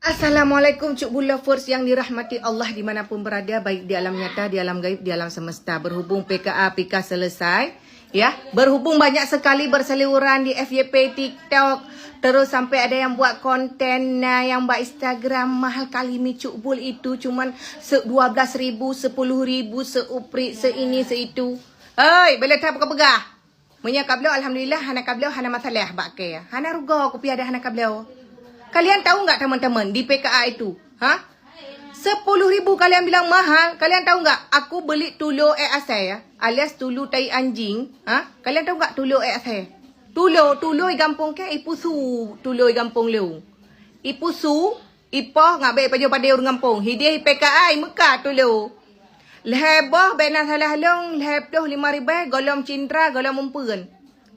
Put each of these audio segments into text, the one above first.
Assalamualaikum Cuk Bu Lovers yang dirahmati Allah dimanapun berada, baik di alam nyata, di alam gaib, di alam semesta. Berhubung PKA selesai, ya, berhubung banyak sekali berseliweran di FYP, TikTok, terus sampai ada yang buat konten yang buat Instagram mahal kali mi Cuk Bul itu cuman 12.000, 10.000, seuprit, seini, seitu. Hei, bila tak pegah. Punya kabel alhamdulillah hana kabel hana masalah bakai. Hana rugo kopi ada hana kabel. Kalian tahu nggak teman-teman di PKA itu? 10.000 kalian bilang mahal. Kalian tahu nggak? Aku beli tulo asai ya, alias tulu tai anjing. Kalian tahu nggak tulo asai? Tulo gampung ke ipusu. Tulo gampung lu. Ipusu, ipoh nggak baik pada pada orang gampung. Hidih PKA Mekah tulo. Leheboh bena salah long, leheboh 5.000, golom cindra, golom umpun.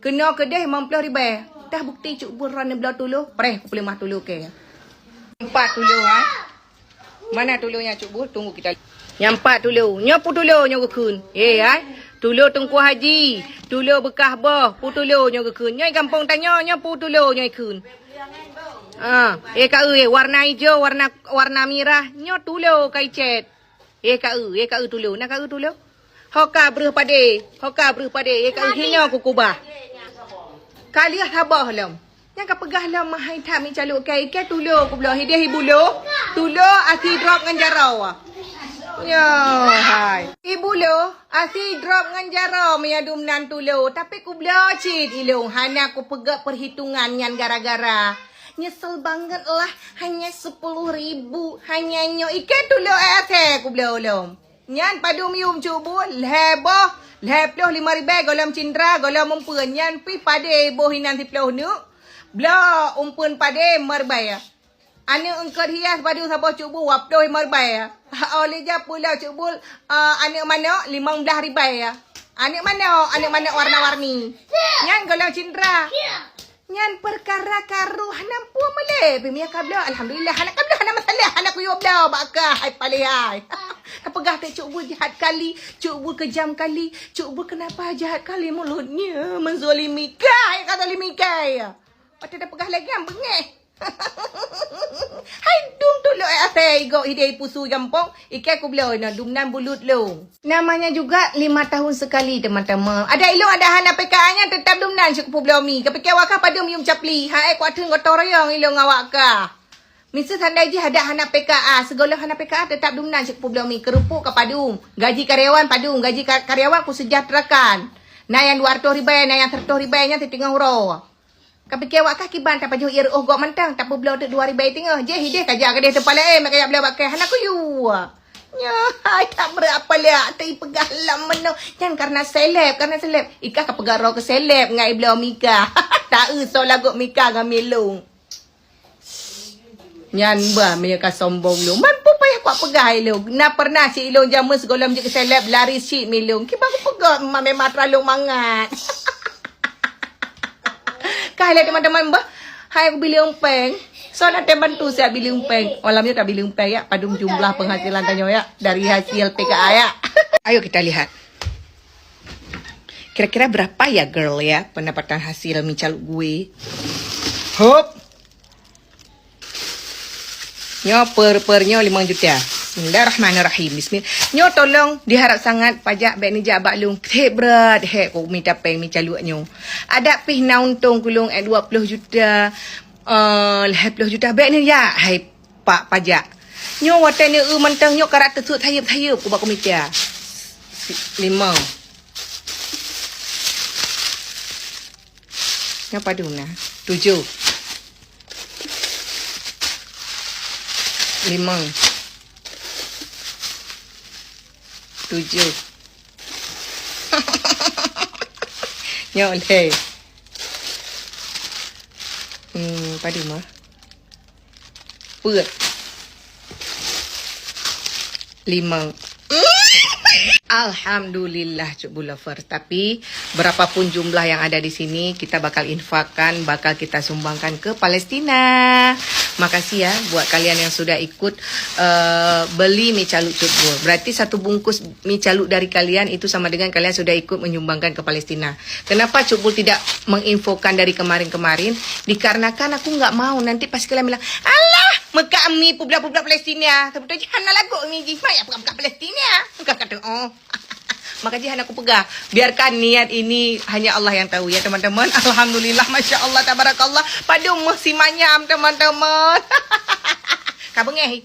Kena kedai 50.000. Dah bukti Cuk Bul rana belah tulu. Pereh aku boleh mah tulu ke. 4 tulu Mana tulunya Cuk Bul? Tunggu kita. Yang 4 tulu. Nyopu tulu nyo gekun. Tulu Tengku Haji. Tulu bekas boh. Pu tulu nyo gekun. Nyai kampung tanya nyopu tulu nyai kun. Warna hijau, warna merah. Nyo tulu kai cet. Tulu. Nak tulu. Hoka beruh pade. Hinyo kukubah. Kaliah sabah lam. Yang kapegah lam mahai tak mi caluk kai ke tulo ku belah hidih ibulo. Tulo asi drop ngan jarau. Ya hai. Ibulo asi drop ngan jarau mi adum nan tulo. Tapi ku belah cit ilung hana ku pegak perhitungan nyan gara-gara. Nyesel banget lah hanya 10.000 hanya nyo ike tulo ate ku belah lam. Nyan padum yum Cuk Bul heboh. Leploh 5.000 golam cindra, golam umpun. Yan pi pade bohinan si ploh nu. Blah umpun pade merbaya. Ane engkar hias padu sabah Cuk Bul waploh merbaya. Oleh ja pula Cuk Bul ane mana 15.000 ya. Ane mana warna-warni. Yan golam cindra. Yan perkara karu hanam pu male. Pemia kabla alhamdulillah hanak kabla hana masalah. Hanak kuyup dah bakah hai palihai. Kapegah tak Cuk Bul jahat kali, Cuk Bul kejam kali, Cuk Bul kenapa jahat kali mulutnya menzolimi kai kata zolimi kai. Patut dah pegah lagi yang bengeh. Hai dum tu lo asai go hidai pusu gampong ikai ku belo na dumnan bulut lo. Namanya juga 5 tahun sekali teman-teman. Ada ilung ada hana PKA-nya tetap dumnan cukup belo mi. Kapike waka padum yum capli. Hai ku atung gotorong ilung awak ka. Misa tandai je ada hana PKA. Segala hana PKA tetap dumnan cukup belo mi. Kerupuk ke padum. Gaji karyawan padum. Gaji karyawan ku sejahterakan. Na yang 200.000, na yang 100.000 nya setengah huro. Kapikir awak kaki ban tak pajuh ir gok mentang tak belau tu 2.000 tengah je hidih kaja ke dia tempat lain makaya belau pakai hana ku you. Ya, tak berapa lah tai pegah lam meno. Jangan karena seleb. Ika ka pegah ro ke seleb ngai belau Mika. Tak so lagu Mika ngam milung. Nyan ba me ka sombong lu. Mampu payah kuat pegah lu. Na pernah si ilung jamu segolam je ke seleb lari si milung. Ki bagu pegah memang terlalu mangat. Kahlah teman-teman bah. Hai aku beli umpeng. So nanti bantu saya beli umpeng. Malamnya tak beli umpeng ya. Padum jumlah penghasilan tanya ya. Dari hasil PKA ya. Ayo kita lihat. Kira-kira berapa ya girl ya. Pendapatan hasil mi caluk gue. Hop. Nyo per-pernya 5 juta. Bismillahirrahmanirrahim. Bismillah. Nyo tolong diharap sangat pajak beg ni jabak lung. Berat ku minta peng mi caluk nyo. Ada pih nauntung kulung 20 juta. 20 juta beg ni ya. Hai pak pajak. Nyo watan ni mentang nyo karat tesut thayup ku bak komite. 5. Ngapa duna? 7. 5. 7. Nyo le. Padu mah. Put. 5. Alhamdulillah Cuk Bul Lovers. Tapi berapapun jumlah yang ada di sini kita bakal infakkan, bakal kita sumbangkan ke Palestina. Makasih ya buat kalian yang sudah ikut beli mie caluk Cuk Bul. Berarti satu bungkus mie caluk dari kalian itu sama dengan kalian sudah ikut menyumbangkan ke Palestina. Kenapa Cuk Bul tidak menginfokan dari kemarin-kemarin? Dikarenakan aku nggak mau nanti pas kalian bilang, "Alah, Mekak mi budak-budak Palestina. Tapi jangan lagu mi jismai apa budak Palestina. Enggak kata maka jangan aku pegah. Biarkan niat ini hanya Allah yang tahu ya teman-teman. Alhamdulillah, Masya Allah, tabarakallah. Pada musimannya teman-teman. Kau bengeh.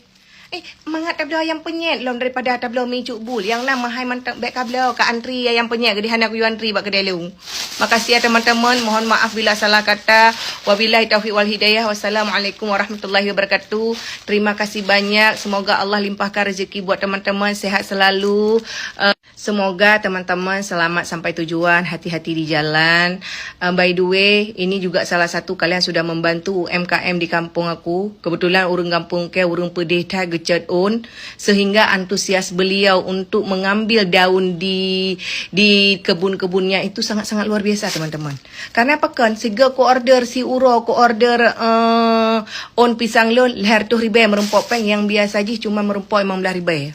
Mangat tablo yang penyet lom daripada tablo mi cuk bul. Yang nama hai mantap baik kablo ka antri yang penyet gedi hana ku antri bak kedai lu. Makasih ya teman-teman. Mohon maaf bila salah kata. Wabillahi taufiq wal hidayah. Wassalamualaikum warahmatullahi wabarakatuh. Terima kasih banyak. Semoga Allah limpahkan rezeki buat teman-teman, sehat selalu. Semoga teman-teman selamat sampai tujuan, hati-hati di jalan. By the way, ini juga salah satu kalian sudah membantu UMKM di kampung aku. Kebetulan urang kampung ke urang pedeta gecat on, sehingga antusias beliau untuk mengambil daun di kebun-kebunnya itu sangat-sangat luar biasa teman-teman. Karena apa kan, sega ko order si uro ko order on pisang lon leher tu ribai merumpok peng yang biasa je cuma merumpok 15 ribai.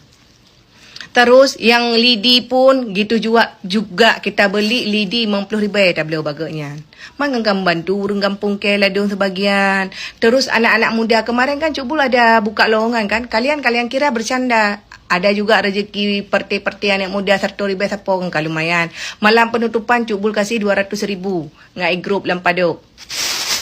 Terus yang lidi pun gitu juga kita beli lidi 50 ribai tak beliau bagaknya. Mangan bantu urang kampung ke ladung sebagian. Terus anak-anak muda kemarin kan Cuk Bul ada buka lowongan kan. Kalian kira bercanda. Ada juga rezeki perti-perti anak muda 1 ribai sapong kan lumayan. Malam penutupan Cuk Bul kasih 200,000 ngai grup lampadok.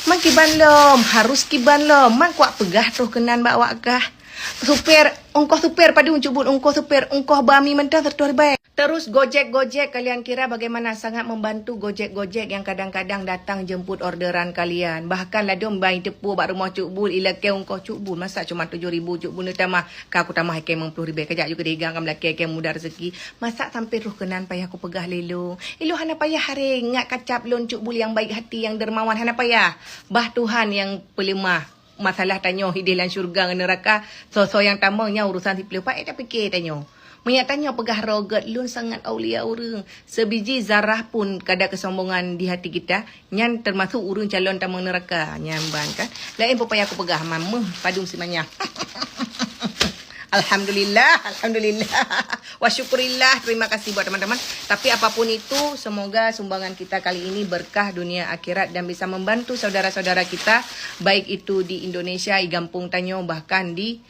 Man kiban lom, harus kiban lom. Man kuat pegah tuh kenan bawa kah. Supir, ongkos supir pada Cuk Bul, ongkos supir, ongkos bami mentah 1 ribai. Terus Gojek, kalian kira bagaimana sangat membantu Gojek yang kadang-kadang datang jemput orderan kalian. Bahkan lah dong bayi tepu bak rumah Cuk Bul, ila ke ongkos Cuk Bul. Masa cuma 7,000 Cuk Bul ni tamah. Aku tamah ke 50 ribai. Kejap juga digang kam laki ke muda rezeki. Masa sampai ruh kenan payah aku pegah lelu. Ilu hana payah hari ngat kacap lon Cuk Bul yang baik hati, yang dermawan. Hana payah. Bah Tuhan yang pelemah. Masalah tanya hidilan syurga neraka. So yang tamanya urusan si pelupah. Tak fikir tanya. Menyak tanya pegah rogat lun sangat aulia urang. Sebiji zarah pun kada kesombongan di hati kita. Nyan termasuk urang calon tamang neraka. Nyamban kan. Lain pepaya aku pegah mamah padung simanya. Alhamdulillah. Wa syukurillah. Terima kasih buat teman-teman. Tapi apapun itu, semoga sumbangan kita kali ini berkah dunia akhirat dan bisa membantu saudara-saudara kita, baik itu di Indonesia, di Gampung Tanyo, bahkan di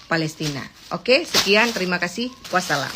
Palestina. Oke, sekian. Terima kasih. Wassalam.